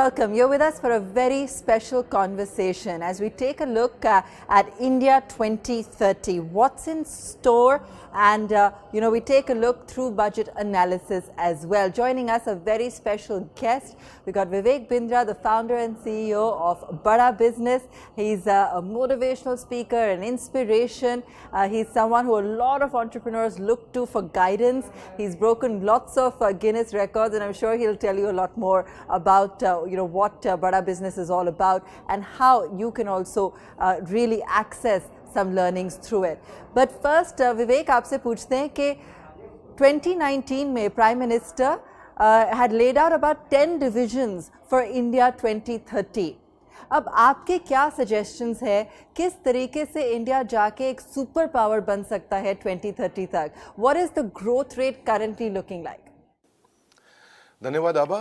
welcome. You're with us for a very special conversation as we take a look at India 2030. What's in store? And, we take a look through budget analysis as well. Joining us, a very special guest. We got Vivek Bindra, the founder and CEO of Bada Business. He's a motivational speaker, an inspiration. He's someone who a lot of entrepreneurs look to for guidance. He's broken lots of Guinness records, and I'm sure he'll tell you a lot more about what Bada Business is all about and how you can also really access some learnings through it. But first, Vivek, आपसे पूछते हैं कि 2019 में Prime Minister had laid out about 10 divisions for India 2030. अब आपके क्या suggestions है किस तरीके से इंडिया जाके एक सुपर पावर बन सकता है 2030 तक? What is the growth rate currently looking like? धन्यवाद आबा।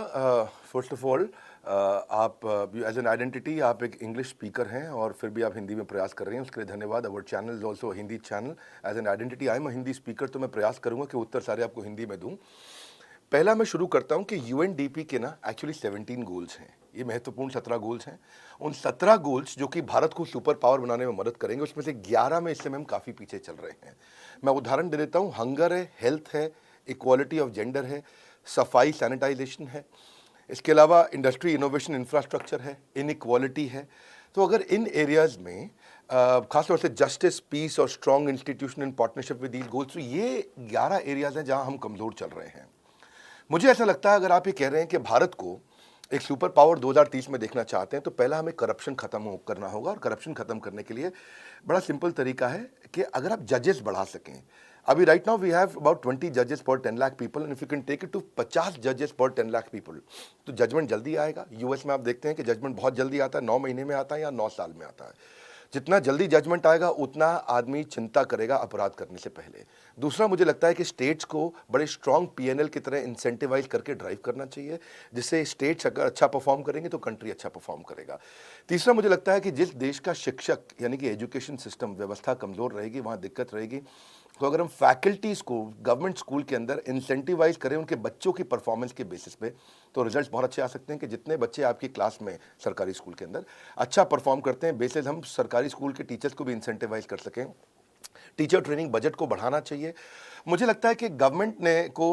फर्स्ट ऑफ ऑल आप एज एन आइडेंटिटी आप एक इंग्लिश स्पीकर हैं और फिर भी आप हिंदी में प्रयास कर रहे हैं, उसके लिए धन्यवाद। Our channel is also Hindi channel. As an identity I am Hindi speaker, तो मैं प्रयास करूंगा कि उत्तर सारे आपको हिंदी में दूं। पहला मैं शुरू करता हूं कि यूएनडीपी के ना एक्चुअली 17 गोल्स हैं। ये महत्वपूर्ण 17 गोल्स हैं। उन 17 गोल्स जो कि भारत को सुपर पावर बनाने में मदद करेंगे, उसमें से 11 में इस समय हम काफ़ी पीछे चल रहे हैं। मैं उदाहरण दे देता हूँ। हंगर है, हेल्थ है, इक्वालिटी ऑफ जेंडर है, सफाई सैनिटाइजेशन है, इसके अलावा इंडस्ट्री इनोवेशन इंफ्रास्ट्रक्चर है, इनइक्वालिटी है। तो अगर इन एरियाज़ में खासतौर से जस्टिस, पीस और strong institution in partnership with these goals, तो ये 11 एरियाज़ हैं जहां हम कमज़ोर चल रहे हैं। मुझे ऐसा लगता है अगर आप ये कह रहे हैं कि भारत को एक सुपर पावर 2030 में देखना चाहते हैं, तो पहला हमें करप्शन खत्म करना होगा। और करप्शन खत्म करने के लिए बड़ा सिंपल तरीका है कि अगर आप जजेस बढ़ा सकें। अभी right now we have about 20 जजेस पर 10 lakh people, and if you can take it to 50 जजेस पर 10 लाख पीपल, तो जजमेंट जल्दी आएगा। यूएस में आप देखते हैं कि जजमेंट बहुत जल्दी आता है, 9 महीने में आता है या 9 साल में आता है। जितना जल्दी जजमेंट आएगा उतना आदमी चिंता करेगा अपराध करने से पहले। दूसरा, मुझे लगता है कि स्टेट्स को बड़े स्ट्रॉन्ग पीएनएल की तरह इंसेंटिवाइज करके ड्राइव करना चाहिए, जिससे स्टेट्स अगर अच्छा परफॉर्म करेंगे तो कंट्री अच्छा परफॉर्म करेगा। तीसरा, मुझे लगता है कि जिस देश का शिक्षक यानी कि एजुकेशन सिस्टम व्यवस्था कमज़ोर रहेगी, वहाँ दिक्कत रहेगी। तो अगर हम फैकल्टीज़ को गवर्नमेंट स्कूल के अंदर इंसेंटिवाइज करें उनके बच्चों की परफॉर्मेंस के बेसिस पे, तो रिजल्ट्स बहुत अच्छे आ सकते हैं। कि जितने बच्चे आपकी क्लास में सरकारी स्कूल के अंदर अच्छा परफॉर्म करते हैं, बेसिस हम सरकारी स्कूल के टीचर्स को भी इंसेंटिवाइज कर सकें। टीचर ट्रेनिंग बजट को बढ़ाना चाहिए। मुझे लगता है कि गवर्नमेंट ने को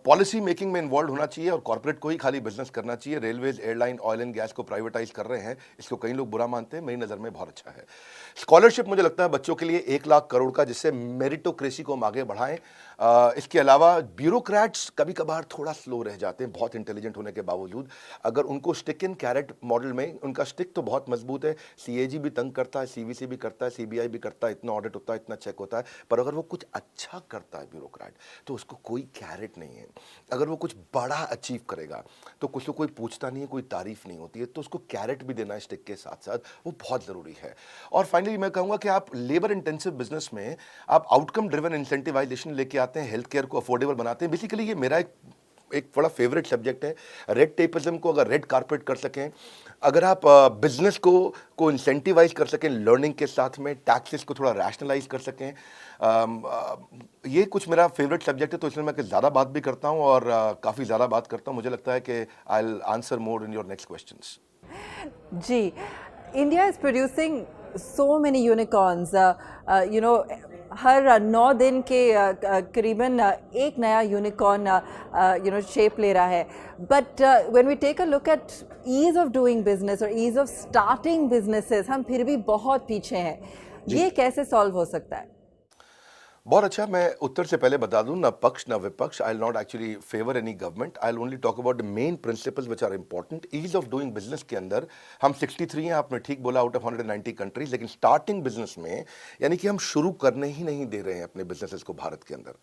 पॉलिसी मेकिंग में इन्वॉल्व होना चाहिए और कॉर्पोरेट को ही खाली बिजनेस करना चाहिए। Railways, airline, oil and gas को प्राइवेटाइज कर रहे हैं, इसको कई लोग बुरा मानते हैं, मेरी नज़र में बहुत अच्छा है। स्कॉलरशिप मुझे लगता है बच्चों के लिए 1 लाख करोड़ का, जिससे मेरिटोक्रेसी को हम आगे बढ़ाएं। इसके अलावा ब्यूरोक्रेट्स कभी कभार थोड़ा स्लो रह जाते हैं, बहुत इंटेलिजेंट होने के बावजूद। अगर उनको स्टिक इन कैरेट मॉडल में, उनका स्टिक तो बहुत मजबूत है, सीएजी भी तंग करता है, सीवीसी भी करता है, सीबीआई भी करता है, इतना ऑडिट होता है, इतना चेक होता है, पर अगर वो कुछ अच्छा करता है ब्यूरोक्रेट, तो उसको कोई कैरेट नहीं है। अगर वो कुछ बड़ा अचीव करेगा तो कुछ तो कोई पूछता नहीं है, कोई तारीफ नहीं होती है, तो उसको कैरेट भी देना है स्टिक के साथ साथ, वो बहुत ज़रूरी है। और फाइनली मैं कहूँगा कि आप लेबर इंटेंसिव बिजनेस में आप आउटकम ड्रिवन इंसेंटिवाइजेशन लेके आते हैं, हेल्थ केयर को अफोर्डेबल बनाते हैं। बेसिकली ये मेरा एक बड़ा फेवरेट सब्जेक्ट है। रेड टेपिज्म को अगर रेड कारपेट कर सकें, अगर आप बिजनेस को इंसेंटिवाइज कर सकें लर्निंग के साथ में, टैक्सेस को थोड़ा रैशनलाइज कर सकें, ये कुछ मेरा फेवरेट सब्जेक्ट है। तो इसमें मैं ज़्यादा बात भी करता हूँ और काफ़ी ज़्यादा बात करता हूँ। मुझे लगता है कि I will answer more in your next questions. जी, India is producing so many unicorns. हर 9 दिन के करीबन एक नया यूनिकॉर्न शेप ले रहा है। But when we take a look at ease of doing business और ईज ऑफ स्टार्टिंग बिजनेसेस, हम फिर भी बहुत पीछे हैं। ये कैसे सॉल्व हो सकता है? बहुत अच्छा। मैं उत्तर से पहले बता दूं, ना पक्ष ना विपक्ष। I will not actually favour any government, I will only talk about the main principles which are important. Ease of doing business के अंदर हम 63 हैं, आपने ठीक बोला, आउट ऑफ 190 कंट्रीज। लेकिन स्टार्टिंग बिजनेस में यानी कि हम शुरू करने ही नहीं दे रहे हैं अपने बिजनेसेस को भारत के अंदर।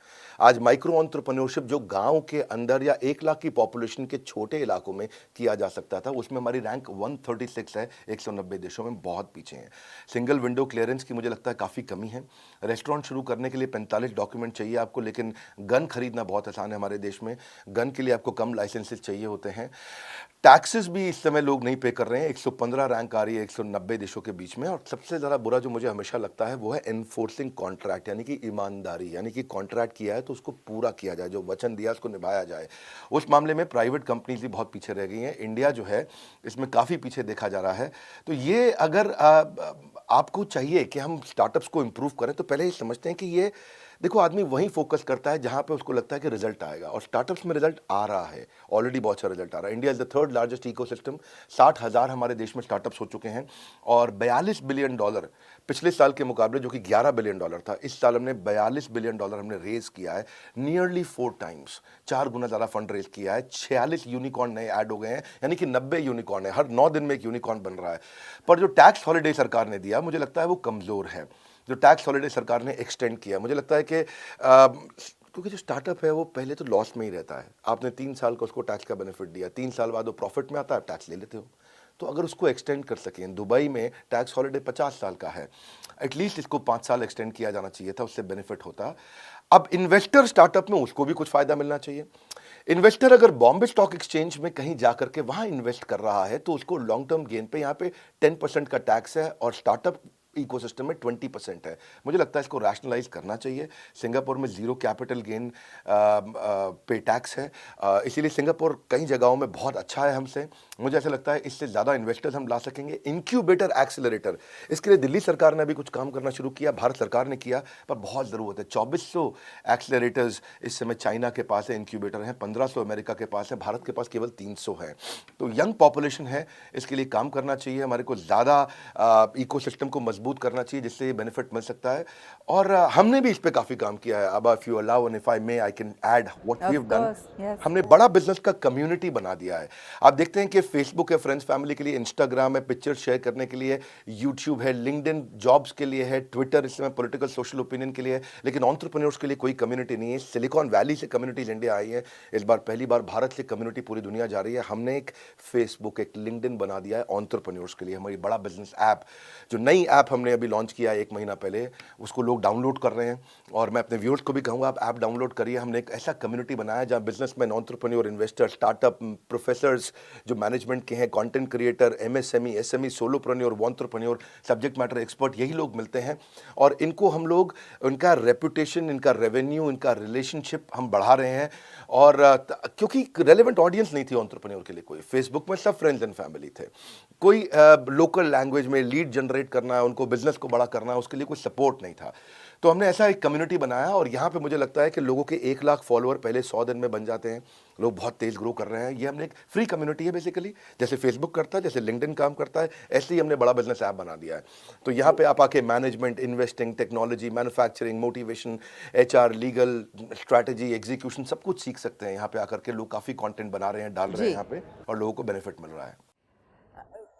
आज माइक्रो एंटरप्रेन्योरशिप जो गाँव के अंदर या 1 लाख की पॉपुलेशन के छोटे इलाकों में किया जा सकता था, उसमें हमारी रैंक 136 है। 190 देशों में बहुत पीछे हैं। सिंगल विंडो क्लियरेंस की मुझे लगता है काफ़ी कमी है। रेस्टोरेंट शुरू करने के लिए 45 डॉक्यूमेंट चाहिए आपको, लेकिन गन खरीदना बहुत आसान है हमारे देश में। गन के लिए आपको कम लाइसेंसेस चाहिए होते हैं। टैक्सेस भी इस समय लोग नहीं पे कर रहे हैं। 115 रैंक आ रही है 190 देशों के बीच में। और सबसे ज़्यादा बुरा जो मुझे हमेशा लगता है वो है एनफोर्सिंग कॉन्ट्रैक्ट, यानी कि ईमानदारी, यानी कि कॉन्ट्रैक्ट किया है तो उसको पूरा किया जाए, जो वचन दिया उसको निभाया जाए। उस मामले में प्राइवेट कंपनीज भी बहुत पीछे रह गई हैं। इंडिया जो है इसमें काफ़ी पीछे देखा जा रहा है। तो ये अगर आपको चाहिए कि हम स्टार्टअप्स को इम्प्रूव करें तो पहले ये समझते हैं कि ये देखो, आदमी वहीं फोकस करता है जहां पे उसको लगता है कि रिजल्ट आएगा, और स्टार्टअप्स में रिजल्ट आ रहा है। ऑलरेडी बहुत अच्छा रिजल्ट आ रहा है। India is the third largest ecosystem. 60,000 हमारे देश में स्टार्टअप्स हो चुके हैं और $42 बिलियन पिछले साल के मुकाबले, जो कि $11 बिलियन था, इस साल हमने $42 बिलियन हमने रेज किया है। नियरली 4 टाइम्स, 4 गुना ज़्यादा फंड रेज किया है। 46 यूनिकॉर्न नए ऐड हो गए हैं, यानी कि 90 यूनिकॉर्न है। हर 9 दिन में एक यूनिकॉर्न बन रहा है। पर जो टैक्स हॉलिडे सरकार ने दिया, मुझे लगता है वो कमज़ोर है। जो टैक्स हॉलिडे सरकार ने एक्सटेंड किया, मुझे लगता है कि क्योंकि जो स्टार्टअप है वो पहले तो लॉस में ही रहता है। आपने 3 साल का उसको टैक्स का बेनिफिट दिया, 3 साल बाद वो प्रॉफिट में आता है, आप टैक्स ले लेते हो। तो अगर उसको एक्सटेंड कर सकें, दुबई में टैक्स हॉलिडे 50 साल का है, एटलीस्ट इसको 5 साल एक्सटेंड किया जाना चाहिए था, उससे बेनिफिट होता। अब इन्वेस्टर स्टार्टअप में उसको भी कुछ फायदा मिलना चाहिए। इन्वेस्टर अगर बॉम्बे स्टॉक एक्सचेंज में कहीं जाकर के वहां इन्वेस्ट कर रहा है तो उसको लॉन्ग टर्म गेन पे यहाँ पे 10% का टैक्स है और स्टार्टअप इकोसिस्टम में 20% है। मुझे लगता है इसको रैशनलाइज करना चाहिए। सिंगापुर में 0 कैपिटल गेन पे टैक्स है, इसीलिए सिंगापुर कई जगहों में बहुत अच्छा है हमसे। मुझे ऐसा लगता है इससे ज़्यादा इन्वेस्टर्स हम ला सकेंगे। इंक्यूबेटर एक्सेलरेटर, इसके लिए दिल्ली सरकार ने अभी कुछ काम करना शुरू किया, भारत सरकार ने किया, पर बहुत ज़रूरत है। 2400 एक्सेलरेटर्स इस समय चाइना के पास है, इंक्यूबेटर हैं, 1500 अमेरिका के पास है, भारत के पास केवल 300 है। तो यंग पॉपुलेशन है, इसके लिए काम करना चाहिए। हमारे को ज़्यादा इकोसिस्टम को मजबूत करना चाहिए, जिससे ये बेनिफिट मिल सकता है। और हमने भी इस पे काफ़ी काम किया है। अब if you allow and if I may I can add what we have done. हमने बड़ा बिजनेस का कम्युनिटी बना दिया है। आप देखते हैं कि फेसबुक है फ्रेंड्स फैमिली के लिए, इंस्टाग्राम है पिक्चर शेयर करने के लिए, यूट्यूब है, लिंक्डइन जॉब्स के लिए है, ट्विटर इस समय पॉलिटिकल सोशल ओपिनियन के लिए है, लेकिन एंटरप्रेन्योर्स के लिए कोई कम्युनिटी नहीं है। सिलिकॉन वैली से कम्युनिटीज इंडिया आई है, इस बार पहली बार भारत से कम्युनिटी पूरी दुनिया जा रही है। हमने एक फेसबुक, एक लिंक्डइन बना दिया है एंटरप्रेन्योर्स के लिए। हमारी बड़ा बिजनेस ऐप, जो नई ऐप हमने अभी लॉन्च किया है 1 महीना पहले, उसको लोग डाउनलोड कर रहे हैं। और मैं अपने व्यूअर्स को भी कहूँगा, आप ऐप डाउनलोड करिए। हमने एक ऐसा कम्युनिटी बनाया जहाँ businessman, entrepreneur, investor, startup, professors जो मैनेजमेंट के हैं, content creator, MSME, SME, solopreneur, entrepreneur, subject matter expert, यही लोग मिलते हैं। और इनको हम लोग, उनका रेपुटेशन, इनका रेवेन्यू, इनका रिलेशनशिप हम बढ़ा रहे हैं। और क्योंकि रेलेवेंट ऑडियंस नहीं थी एंटरप्रेन्योर के लिए कोई, फेसबुक में सब फ्रेंड्स एंड फैमिली थे। कोई लोकल लैंग्वेज में लीड जनरेट करना है, उनको बिजनेस को बड़ा करना है, उसके लिए कोई सपोर्ट नहीं था। तो हमने ऐसा एक कम्युनिटी बनाया और यहाँ पे मुझे लगता है कि लोगों के 1 लाख फॉलोअर पहले 100 दिन में बन जाते हैं। लोग बहुत तेज ग्रो कर रहे हैं। ये हमने एक फ्री कम्युनिटी है बेसिकली, जैसे फेसबुक करता है, जैसे लिंक्डइन काम करता है, ऐसे ही हमने बड़ा बिजनेस ऐप बना दिया है। तो यहाँ पे आप आके management, investing, technology, manufacturing, motivation, HR, legal, strategy, execution, सब कुछ सीख सकते हैं। यहाँ पे आकर के लोग काफ़ी कॉन्टेंट बना रहे हैं, डाल रहे हैं यहाँ पे, और लोगों को बेनिफिट मिल रहा है।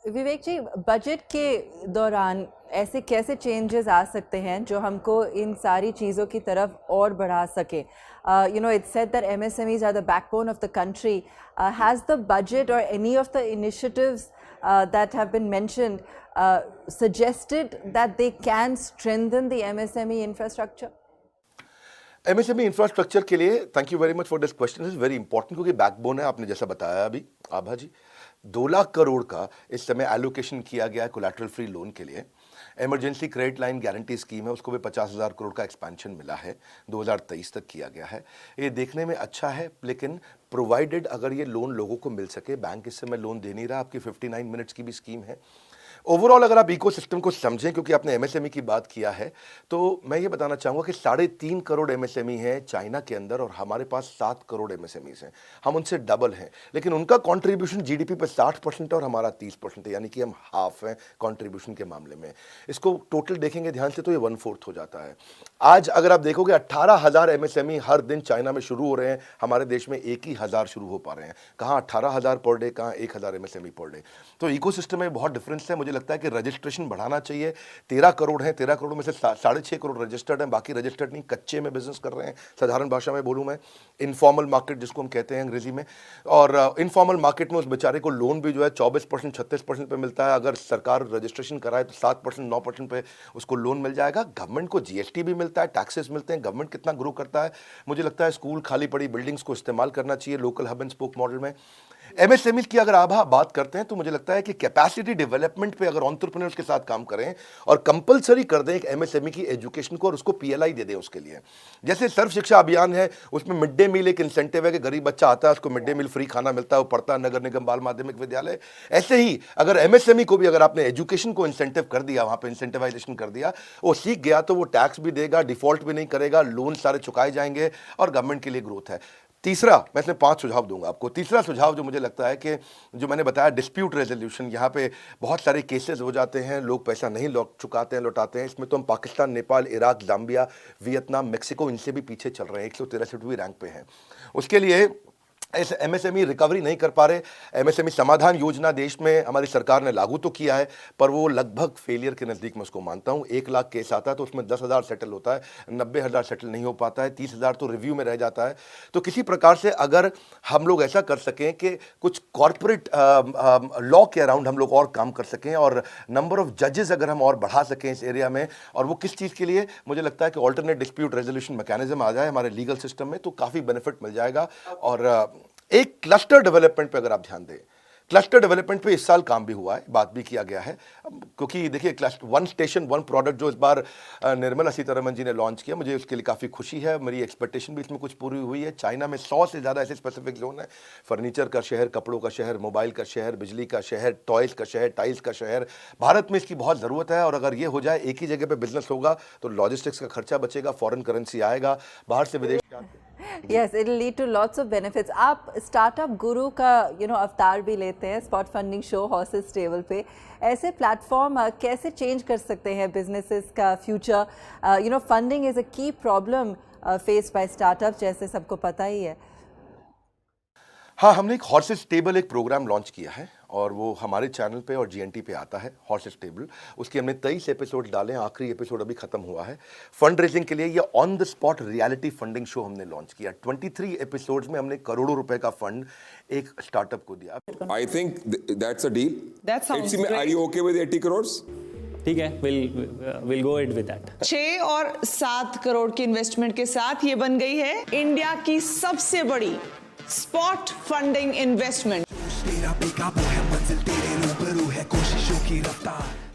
विवेक जी, बजट के दौरान ऐसे कैसे चेंजेस आ सकते हैं जो हमको इन सारी चीज़ों की तरफ और बढ़ा सके? It's said that MSMEs are the backbone of the country. Has the budget or any of the initiatives that have been mentioned suggested that they can strengthen the MSME infrastructure? MSME infrastructure के लिए thank you very much for this question, is very important, क्योंकि backbone है। आपने जैसा बताया अभी आभा जी, 2 लाख करोड़ का इस समय एलोकेशन किया गया है कोलैटरल फ्री लोन के लिए। Emergency credit line guarantee scheme है, उसको भी 50,000 करोड़ का एक्सपेंशन मिला है, 2023 तक किया गया है। ये देखने में अच्छा है, लेकिन प्रोवाइडेड अगर ये लोन लोगों को मिल सके। बैंक इस समय लोन दे नहीं रहा। आपकी 59 मिनट्स की भी स्कीम है। ओवरऑल अगर आप इकोसिस्टम को समझें, क्योंकि आपने एमएसएमई की बात किया है, तो मैं ये बताना चाहूँगा कि 3.5 करोड़ एमएसएमई है चाइना के अंदर और हमारे पास 7 करोड़ एमएसएमईज हैं। हम उनसे डबल हैं, लेकिन उनका कंट्रीब्यूशन जीडीपी पे 60% है और हमारा 30% है, यानी कि हम हाफ हैं कंट्रीब्यूशन के मामले में। इसको टोटल देखेंगे ध्यान से तो ये 1/4 हो जाता है। आज अगर आप देखोगे 18,000 एमएसएमई हर दिन चाइना में शुरू हो रहे हैं, हमारे देश में 1 ही 1000 शुरू हो पा रहे हैं। कहाँ 18,000 पर डे, कहाँ 1,000 एमएसएमई पर डे। तो इकोसिस्टम में बहुत डिफरेंस है। मुझे मुझे लगता है कि रजिस्ट्रेशन बढ़ाना चाहिए। 13 करोड़ हैं, 13 करोड़ में से 6.5 करोड़ रजिस्टर्ड हैं, बाकी रजिस्टर्ड नहीं, कच्चे में बिजनेस कर रहे हैं। साधारण भाषा में बोलूँ मैं, इनफॉर्मल मार्केट जिसको हम कहते हैं अंग्रेजी में। और इनफॉर्मल मार्केट में उस बेचारे को लोन भी जो है 24% 36% पे मिलता है। अगर सरकार रजिस्ट्रेशन कराए तो 7% 9% पे उसको लोन मिल जाएगा। गवर्नमेंट को जीएसटी भी मिलता है, टैक्सेस मिलते हैं। गवर्नमेंट कितना ग्रो करता है। मुझे लगता है स्कूल, खाली पड़ी बिल्डिंग्स को इस्तेमाल करना चाहिए local hub and spoke model में। एमएसएमई की अगर आप बात करते हैं तो मुझे लगता है कि कैपेसिटी डेवलपमेंट पे अगर एंटरप्रेन्योर्स के साथ काम करें और कंपलसरी कर दें एक एमएसएमई की एजुकेशन को और उसको पीएलआई दे दें उसके लिए। जैसे सर्व शिक्षा अभियान है, उसमें मिड डे मील एक इंसेंटिव है कि गरीब बच्चा आता है उसको मिड डे मील फ्री खाना मिलता है, वो पढ़ता है नगर निगम बाल माध्यमिक विद्यालय। ऐसे ही अगर एमएसएमई को भी अगर आपने एजुकेशन को इंसेंटिव कर दिया, वहां पर इंसेंटिवाइजेशन कर दिया, वो सीख गया तो वो टैक्स भी देगा, डिफॉल्ट भी नहीं करेगा, लोन सारे चुकाए जाएंगे और गवर्नमेंट के लिए ग्रोथ है। तीसरा, मैं इसमें 5 सुझाव दूंगा आपको। तीसरा सुझाव जो मुझे लगता है कि जो मैंने बताया डिस्प्यूट रेजोल्यूशन, यहाँ पे बहुत सारे केसेस हो जाते हैं, लोग पैसा नहीं चुकाते हैं, लौटाते हैं। इसमें तो हम Pakistan, Nepal, Iraq, Zambia, Vietnam, Mexico, इनसे भी पीछे चल रहे हैं, 163वीं रैंक पे हैं। उसके लिए ऐसे एमएसएमई रिकवरी नहीं कर पा रहे। एमएसएमई समाधान योजना देश में हमारी सरकार ने लागू तो किया है, पर वो लगभग फेलियर के नज़दीक मैं उसको मानता हूँ। 1 लाख केस आता है तो उसमें 10,000 सेटल होता है, 90,000 सेटल नहीं हो पाता है, 30,000 तो रिव्यू में रह जाता है। तो किसी प्रकार से अगर हम लोग ऐसा कर सकें कि कुछ कॉरपोरेट लॉ के अराउंड हम लोग और काम कर सकें और नंबर ऑफ जजेस अगर हम और बढ़ा सकें इस एरिया में, और वो किस चीज़ के लिए, मुझे लगता है कि ऑल्टरनेट डिस्प्यूट रेजोल्यूशन मैकेनिज्म आ जाए हमारे लीगल सिस्टम में तो काफ़ी बेनिफिट मिल जाएगा। और एक क्लस्टर डेवलपमेंट पे अगर आप ध्यान दें, क्लस्टर डेवलपमेंट पे इस साल काम भी हुआ है, बात भी किया गया है। क्योंकि देखिए, cluster one station one product जो इस बार निर्मला सीतारमण जी ने लॉन्च किया, मुझे उसके लिए काफ़ी खुशी है। मेरी एक्सपेक्टेशन भी इसमें कुछ पूरी हुई है। चाइना में 100 से ज़्यादा ऐसे स्पेसिफिक जोन है, फर्नीचर का शहर, कपड़ों का शहर, मोबाइल का शहर, बिजली का शहर, टॉयज़ का शहर, टाइल्स का शहर। भारत में इसकी बहुत ज़रूरत है और अगर ये हो जाए, एक ही जगह पर बिजनेस होगा तो लॉजिस्टिक्स का खर्चा बचेगा, फॉरेन करेंसी आएगा, बाहर से विदेश Yes, it'll lead to lots of benefits. आप स्टार्टअप गुरु का अवतार भी लेते हैं spot funding show horses stable पे। ऐसे प्लेटफॉर्म कैसे चेंज कर सकते हैं बिजनेसेस का फ्यूचर? फंडिंग इज अ की प्रॉब्लम फेस्ड बाय स्टार्टअप, जैसे सबको पता ही है। हाँ, हमने एक हॉर्सेस स्टेबल एक प्रोग्राम लॉन्च किया है और वो हमारे चैनल पे और जीएनटी पे आता है, हॉर्सेस स्टेबल। उसके हमने 23 एपिसोड डाले हैं, आखिरी एपिसोड अभी खत्म हुआ है। फंड रेजिंग के लिए ये on the spot reality funding show हमने लॉन्च किया। 23 एपिसोड्स में हमने करोड़ों रुपए का फंड एक स्टार्टअप को दिया। I think that's a deal. That sounds great. Are you okay with 80 crores? ठीक है, we'll go ahead with that. 6 और 7 करोड़ की इन्वेस्टमेंट के साथ ये बन गई है इंडिया की सबसे बड़ी स्पॉट फंडिंग इन्वेस्टमेंट।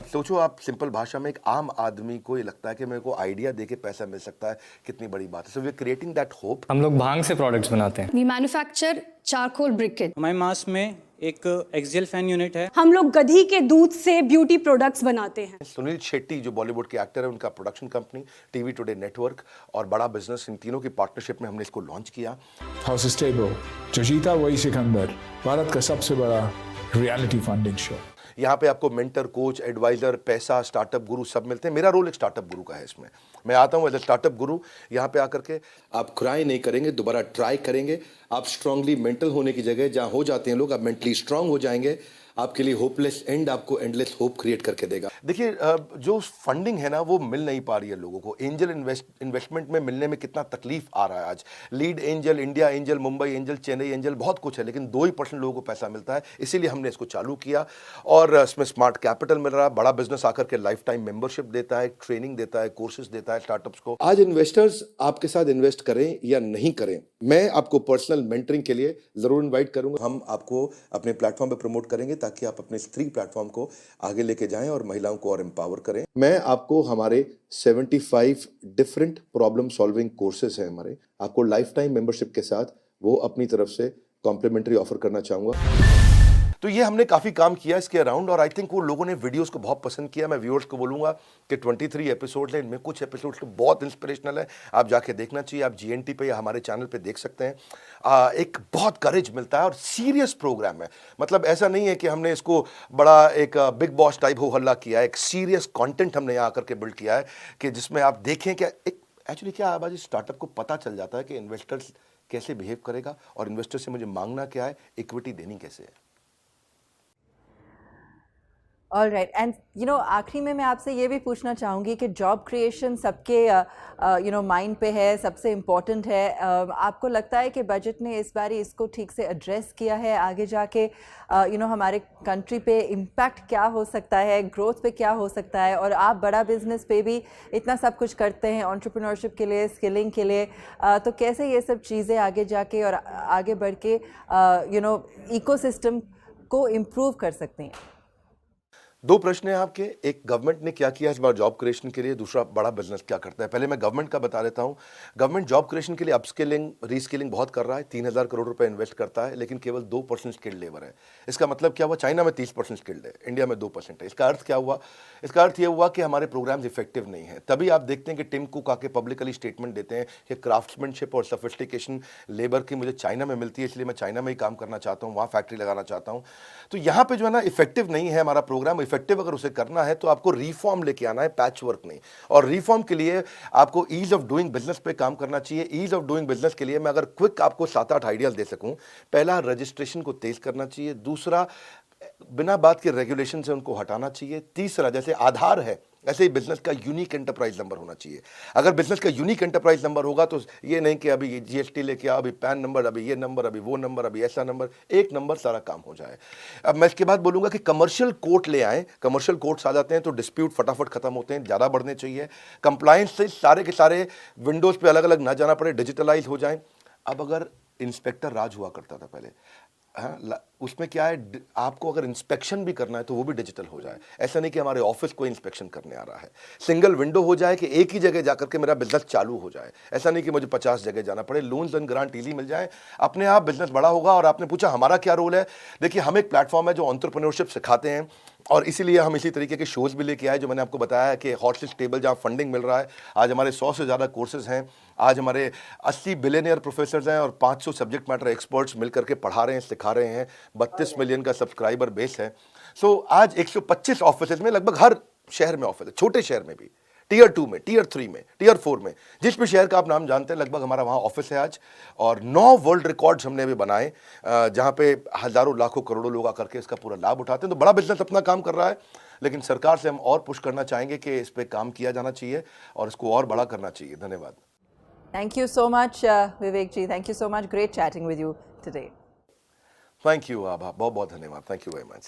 सोचो आप, सिंपल भाषा में एक आम आदमी को ये लगता है कि मेरे को आइडिया देके पैसा मिल सकता है, कितनी बड़ी बात है। So we are creating that hope. हम लोग भांग से प्रोडक्ट्स बनाते हैं। We manufacture charcoal briquette. हमारे मास में एक एक्सजेल फैन यूनिट है। हम लोग गधी के दूध से ब्यूटी प्रोडक्ट्स बनाते हैं। सुनील शेट्टी जो बॉलीवुड के एक्टर है, उनका production company TV today network और बड़ा बिजनेस, इन तीनों की पार्टनरशिप में हमने इसको लॉन्च किया। हॉर्सेस स्टेबल, जो जीता वही सिकंदर, भारत का सबसे बड़ा रियलिटी फंडिंग शो। यहाँ पे आपको मेंटर, कोच, एडवाइजर, पैसा, स्टार्टअप गुरु सब मिलते हैं। मेरा रोल एक स्टार्टअप गुरु का है इसमें। मैं आता हूँ एज ए स्टार्टअप गुरु, यहाँ पे आकर के आप क्राई नहीं करेंगे, दोबारा ट्राई करेंगे। आप स्ट्रांगली मेंटल होने की जगह जहाँ हो जाते हैं लोग, आप मेंटली स्ट्रांग हो जाएंगे। आपके लिए होपलेस एंड आपको एंडलेस होप क्रिएट करके देगा। देखिए, जो फंडिंग है ना, वो मिल नहीं पा रही है लोगों को। एंजल इन्वेस्टमेंट में मिलने में कितना तकलीफ आ रहा है आज। Lead angel, India angel, Mumbai angel, Chennai angel, बहुत कुछ है, लेकिन 2% लोगों को पैसा मिलता है। इसीलिए हमने इसको चालू किया और इसमें स्मार्ट कैपिटल मिल रहा है। बड़ा बिजनेस आकर के लाइफ टाइम मेंबरशिप देता है, ट्रेनिंग देता है, कोर्सेज देता है स्टार्टअप्स को। आज इन्वेस्टर्स आपके साथ इन्वेस्ट करें या नहीं करें, मैं आपको पर्सनल मेंटरिंग के लिए जरूर इन्वाइट करूंगा। हम आपको अपने प्लेटफॉर्म पे प्रमोट करेंगे ताकि आप अपने स्त्री प्लेटफॉर्म को आगे लेके जाएं और महिलाओं को और एम्पावर करें। मैं आपको हमारे 75 डिफरेंट प्रॉब्लम सॉल्विंग कोर्सेज हैं हमारे, आपको लाइफ टाइम मेंबरशिप के साथ वो अपनी तरफ से कॉम्प्लीमेंट्री ऑफर करना चाहूंगा। तो ये हमने काफ़ी काम किया इसके अराउंड और आई थिंक वो लोगों ने वीडियोस को बहुत पसंद किया। मैं व्यूअर्स को बोलूँगा कि 23 एपिसोड हैं, इनमें कुछ एपिसोड्स तो बहुत इंस्पिरेशनल है, आप जाके देखना चाहिए। आप जीएनटी पे या हमारे चैनल पे देख सकते हैं। एक बहुत करेज मिलता है और सीरियस प्रोग्राम है। मतलब ऐसा नहीं है कि हमने इसको बड़ा एक बिग बॉस टाइप हो हल्ला किया है। एक सीरियस कॉन्टेंट हमने यहाँ आकर के बिल्ड किया है कि जिसमें आप देखें कि एक एक्चुअली क्या है, आज स्टार्टअप को पता चल जाता है कि इन्वेस्टर्स कैसे बिहेव करेगा और इन्वेस्टर से मुझे मांगना क्या है, इक्विटी देनी कैसे है। ऑल राइट, एंड आखिरी में मैं आपसे ये भी पूछना चाहूँगी कि जॉब क्रिएशन सबके माइंड पे है, सबसे इम्पॉर्टेंट है। आपको लगता है कि बजट ने इस बारी इसको ठीक से एड्रेस किया है? आगे जाके हमारे कंट्री पे इम्पैक्ट क्या हो सकता है, ग्रोथ पे क्या हो सकता है? और आप बड़ा बिजनेस पे भी इतना सब कुछ करते हैं, एंटरप्रेन्योरशिप के लिए, स्किलिंग के लिए, तो कैसे ये सब चीज़ें आगे जाके और आगे बढ़ के इकोसिस्टम को इम्प्रूव कर सकते हैं? दो प्रश्न हैं आपके। एक, गवर्नमेंट ने क्या किया इस बार जॉब क्रिएशन के लिए, दूसरा बड़ा बिजनेस क्या करता है। पहले मैं गवर्नमेंट का बता देता हूं। गवर्नमेंट जॉब क्रिएशन के लिए अपस्किलिंग, रीस्किलिंग बहुत कर रहा है। 3000 करोड़ रुपए इन्वेस्ट करता है, लेकिन केवल 2% स्किल्ड लेबर है। इसका मतलब क्या हुआ? चाइना में 30% स्किल्ड है, इंडिया में 2% है। इसका अर्थ क्या हुआ? इसका अर्थ यह हुआ कि हमारे प्रोग्राम्स इफेक्टिव नहीं है। तभी आप देखते हैं कि टिम कुक आके पब्लिकली स्टेटमेंट देते हैं कि क्राफ्ट्समैनशिप और सोफिस्टिकेशन लेबर की मुझे चाइना में मिलती है, इसलिए मैं चाइना में ही काम करना चाहता हूँ, वहाँ फैक्ट्री लगाना चाहता हूँ। तो यहाँ पे जो है ना, इफेक्टिव नहीं है हमारा प्रोग्राम। इफेक्टिव अगर उसे करना है तो आपको रिफॉर्म लेके आना है, पैच वर्क नहीं। और रिफॉर्म के लिए आपको ईज ऑफ डूइंग बिजनेस पे काम करना चाहिए। ईज ऑफ डूइंग बिजनेस के लिए मैं अगर क्विक आपको 7-8 आइडियाज दे सकूं, पहला, रजिस्ट्रेशन को तेज करना चाहिए। दूसरा, बिना बात के रेगुलेशन से उनको हटाना चाहिए। तीसरा, जैसे आधार है ऐसे ही बिजनेस का यूनिक एंटरप्राइज नंबर होना चाहिए। अगर बिजनेस का यूनिक एंटरप्राइज नंबर होगा तो ये नहीं कि अभी जीएसटी लेके आ, अभी पैन नंबर, अभी ये नंबर, अभी वो नंबर, अभी ऐसा नंबर, एक नंबर सारा काम हो जाए। अब मैं इसके बाद बोलूंगा कि कमर्शियल कोर्ट ले आएं। कमर्शियल कोर्ट्स आ जाते हैं तो डिस्प्यूट फटाफट खत्म होते हैं, ज़्यादा बढ़ने चाहिए। कंप्लायंस से सारे के सारे विंडोज़ पे अलग अलग ना जाना पड़े, डिजिटलाइज हो जाएं। अब अगर इंस्पेक्टर राज हुआ करता था पहले, हाँ, उसमें क्या है, आपको अगर इंस्पेक्शन भी करना है तो वो भी डिजिटल हो जाए। ऐसा नहीं कि हमारे ऑफिस को इंस्पेक्शन करने आ रहा है। सिंगल विंडो हो जाए कि एक ही जगह जाकर के मेरा बिजनेस चालू हो जाए। ऐसा नहीं कि मुझे 50 जगह जाना पड़े। लोन्स एंड ग्रांट इजी मिल जाए, अपने आप बिजनेस बड़ा होगा। और आपने पूछा हमारा क्या रोल है। देखिए, हम एक प्लेटफॉर्म है जो एंटरप्रेन्योरशिप सिखाते हैं, और इसीलिए हम इसी तरीके के शोज भी लेके आए, जो मैंने आपको बताया कि हॉर्सेस टेबल जहाँ फंडिंग मिल रहा है। आज हमारे 100 से ज़्यादा कोर्सेज हैं। आज हमारे 80 बिलियनियर प्रोफेसर्स हैं और 500 सब्जेक्ट मैटर एक्सपर्ट्स मिलकर के पढ़ा रहे हैं, सिखा रहे हैं। 32 मिलियन का सब्सक्राइबर बेस है। सो आज 125 ऑफिस में, लगभग हर शहर में ऑफिस है, छोटे शहर में भी, टियर 2 में, टियर 3 में, टियर 4 में, जिस भी शहर का आप नाम जानते हैं लगभग हमारा वहाँ ऑफिस है आज। और 9 वर्ल्ड रिकॉर्ड्स हमने अभी बनाए, जहाँ पे हज़ारों लाखों करोड़ों लोग आकर के इसका पूरा लाभ उठाते हैं। तो बड़ा बिजनेस अपना काम कर रहा है, लेकिन सरकार से हम और पुश करना चाहेंगे कि इस पर काम किया जाना चाहिए और इसको और बड़ा करना चाहिए। धन्यवाद। Thank you so much, Vivek ji. Thank you so much. Great chatting with you today. Thank you Abha, बहुत बहुत धन्यवाद। Thank you very much.